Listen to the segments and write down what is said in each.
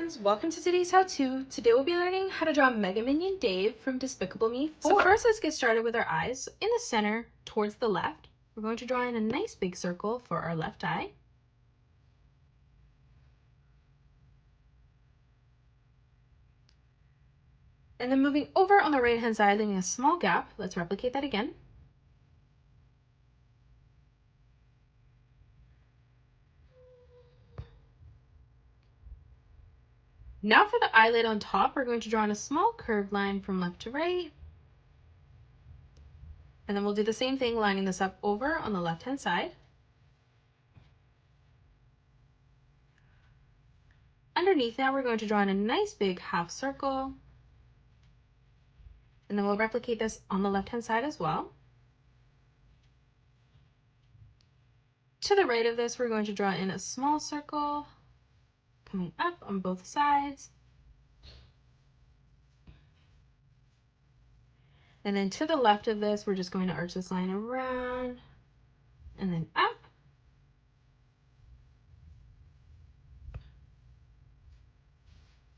friends, welcome to today's how-to. Today we'll be learning how to draw Mega Minion Dave from Despicable Me 4. So first let's get started with our eyes. In the center, towards the left, we're going to draw in a nice big circle for our left eye. And then moving over on the right hand side, leaving a small gap. Let's replicate that again. Now for the eyelid on top, we're going to draw in a small curved line from left to right. And then we'll do the same thing, lining this up over on the left hand side. Underneath now, we're going to draw in a nice big half circle. And then we'll replicate this on the left hand side as well. To the right of this, we're going to draw in a small circle coming up on both sides. And then to the left of this, we're just going to arch this line around and then up.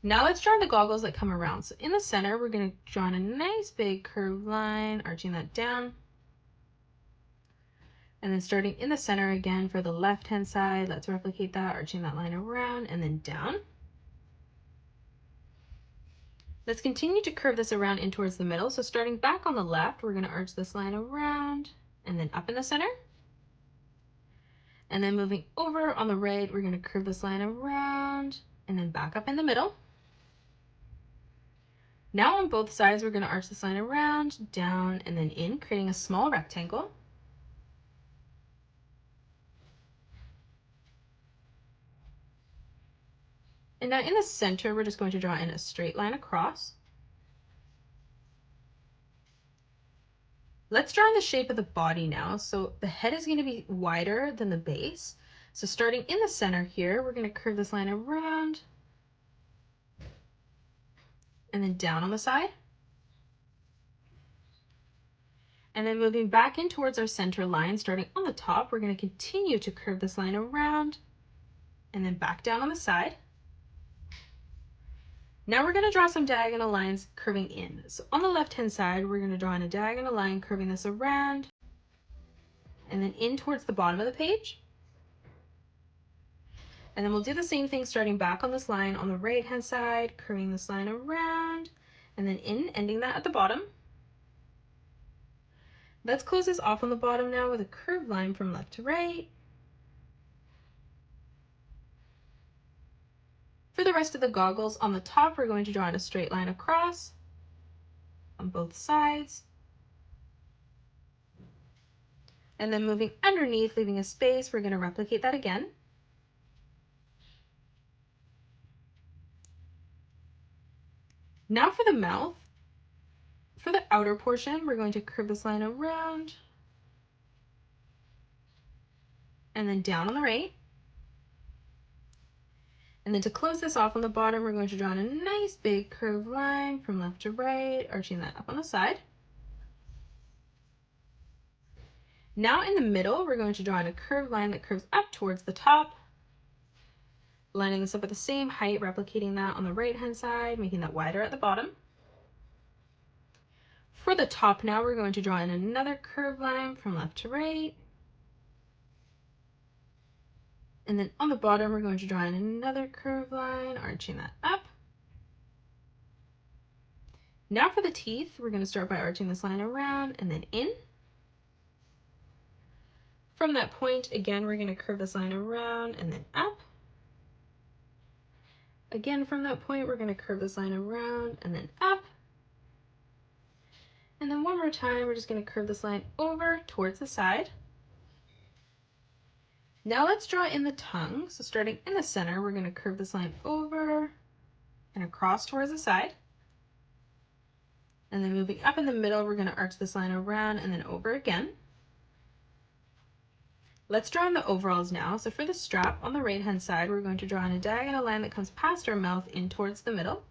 Now let's draw the goggles that come around. So in the center, we're going to draw in a nice big curved line, arching that down. And then starting in the center again for the left-hand side, let's replicate that, arching that line around and then down. Let's continue to curve this around in towards the middle. So starting back on the left, we're going to arch this line around and then up in the center. And then moving over on the right, we're going to curve this line around and then back up in the middle. Now on both sides, we're going to arch this line around, down, and then in, creating a small rectangle. And now in the center, we're just going to draw in a straight line across. Let's draw in the shape of the body now. So the head is going to be wider than the base. So starting in the center here, we're going to curve this line around and then down on the side. And then moving back in towards our center line, starting on the top, we're going to continue to curve this line around and then back down on the side. Now we're going to draw some diagonal lines curving in. So on the left-hand side, we're going to draw in a diagonal line curving this around and then in towards the bottom of the page. And then we'll do the same thing starting back on this line on the right-hand side, curving this line around and then in, ending that at the bottom. Let's close this off on the bottom now with a curved line from left to right. For the rest of the goggles, on the top, we're going to draw in a straight line across on both sides. And then moving underneath, leaving a space, we're going to replicate that again. Now for the mouth. For the outer portion, we're going to curve this line around and then down on the right. And then to close this off on the bottom, we're going to draw in a nice big curved line from left to right, arching that up on the side. Now in the middle, we're going to draw in a curved line that curves up towards the top, lining this up at the same height, replicating that on the right-hand side, making that wider at the bottom. For the top now, we're going to draw in another curved line from left to right. And then on the bottom, we're going to draw in another curved line, arching that up. Now for the teeth, we're going to start by arching this line around and then in. From that point, again, we're going to curve this line around and then up. Again, from that point, we're going to curve this line around and then up. And then one more time, we're just going to curve this line over towards the side. Now let's draw in the tongue. So starting in the center, we're going to curve this line over and across towards the side. And then moving up in the middle, we're going to arch this line around and then over again. Let's draw in the overalls now. So for the strap on the right-hand side, we're going to draw in a diagonal line that comes past our mouth in towards the middle.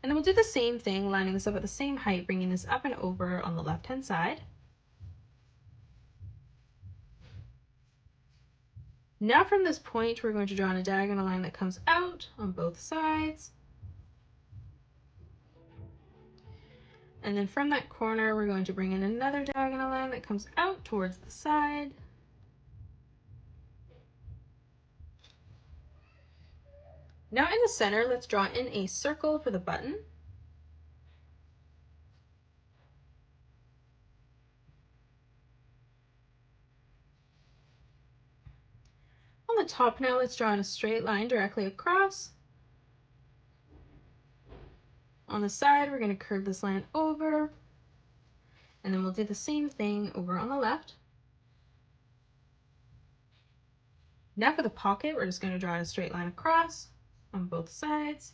And then we'll do the same thing, lining this up at the same height, bringing this up and over on the left-hand side. Now from this point, we're going to draw in a diagonal line that comes out on both sides. And then from that corner, we're going to bring in another diagonal line that comes out towards the side. Now in the center, let's draw in a circle for the button. On the top now, let's draw in a straight line directly across. On the side, we're going to curve this line over. And then we'll do the same thing over on the left. Now for the pocket, we're just going to draw in a straight line across on both sides.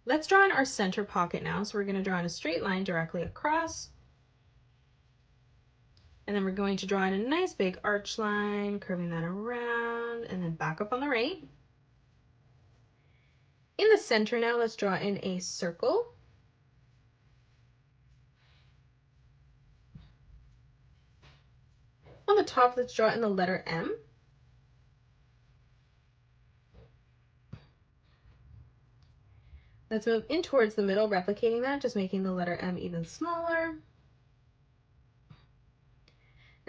Let's draw in our center pocket now. So we're going to draw in a straight line directly across. And then we're going to draw in a nice big arch line, curving that around, and then back up on the right. In the center now, let's draw in a circle. On the top, let's draw in the letter M. Let's move in towards the middle, replicating that, just making the letter M even smaller.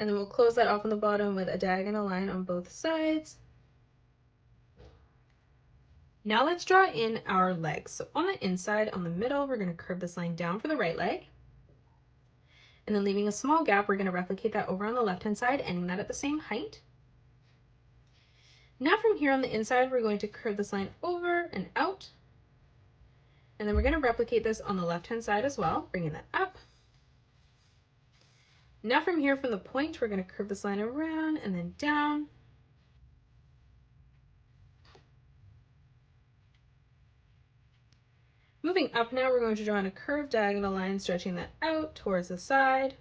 And then we'll close that off on the bottom with a diagonal line on both sides. Now let's draw in our legs. So on the inside, on the middle, we're going to curve this line down for the right leg. And then leaving a small gap, we're going to replicate that over on the left-hand side, ending that at the same height. Now from here on the inside, we're going to curve this line over and out. And then we're going to replicate this on the left-hand side as well, bringing that up. Now from here, from the point, we're going to curve this line around and then down. Moving up now, we're going to draw in a curved diagonal line, stretching that out towards the side.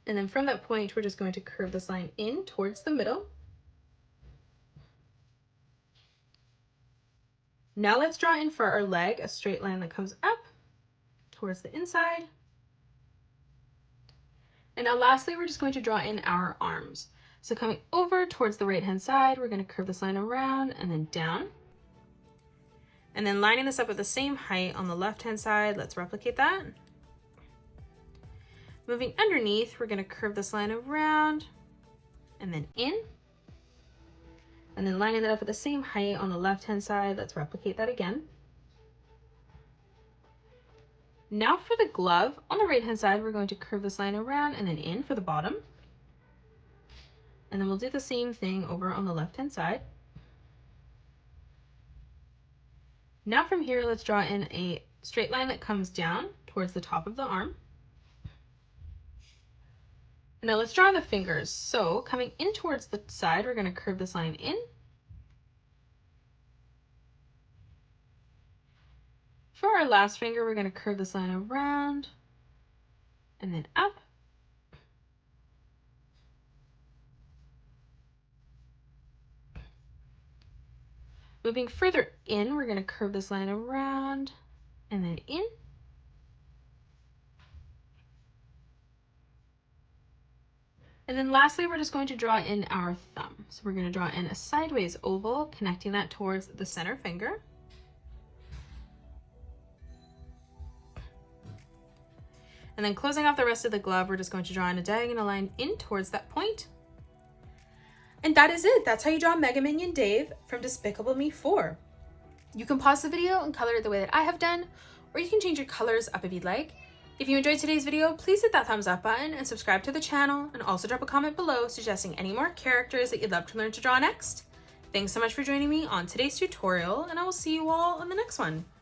And then from that point, we're just going to curve this line in towards the middle. Now let's draw in for our leg, a straight line that comes up towards the inside. And now lastly, we're just going to draw in our arms. So coming over towards the right-hand side, we're going to curve this line around and then down. And then lining this up at the same height on the left-hand side, let's replicate that. Moving underneath, we're going to curve this line around and then in. And then lining that up at the same height on the left-hand side, let's replicate that again. Now for the glove, on the right-hand side, we're going to curve this line around and then in for the bottom. And then we'll do the same thing over on the left-hand side. Now from here, let's draw in a straight line that comes down towards the top of the arm. And now let's draw the fingers. So coming in towards the side, we're going to curve this line in. For our last finger, we're going to curve this line around and then up. Moving further in, we're going to curve this line around and then in. And then lastly, we're just going to draw in our thumb. So we're going to draw in a sideways oval, connecting that towards the center finger. And then closing off the rest of the glove, we're just going to draw in a diagonal line in towards that point. And that is it. That's how you draw Mega Minion Dave from Despicable Me 4. You can pause the video and color it the way that I have done, or you can change your colors up if you'd like. If you enjoyed today's video, please hit that thumbs up button and subscribe to the channel, and also drop a comment below suggesting any more characters that you'd love to learn to draw next. Thanks so much for joining me on today's tutorial, and I will see you all in the next one.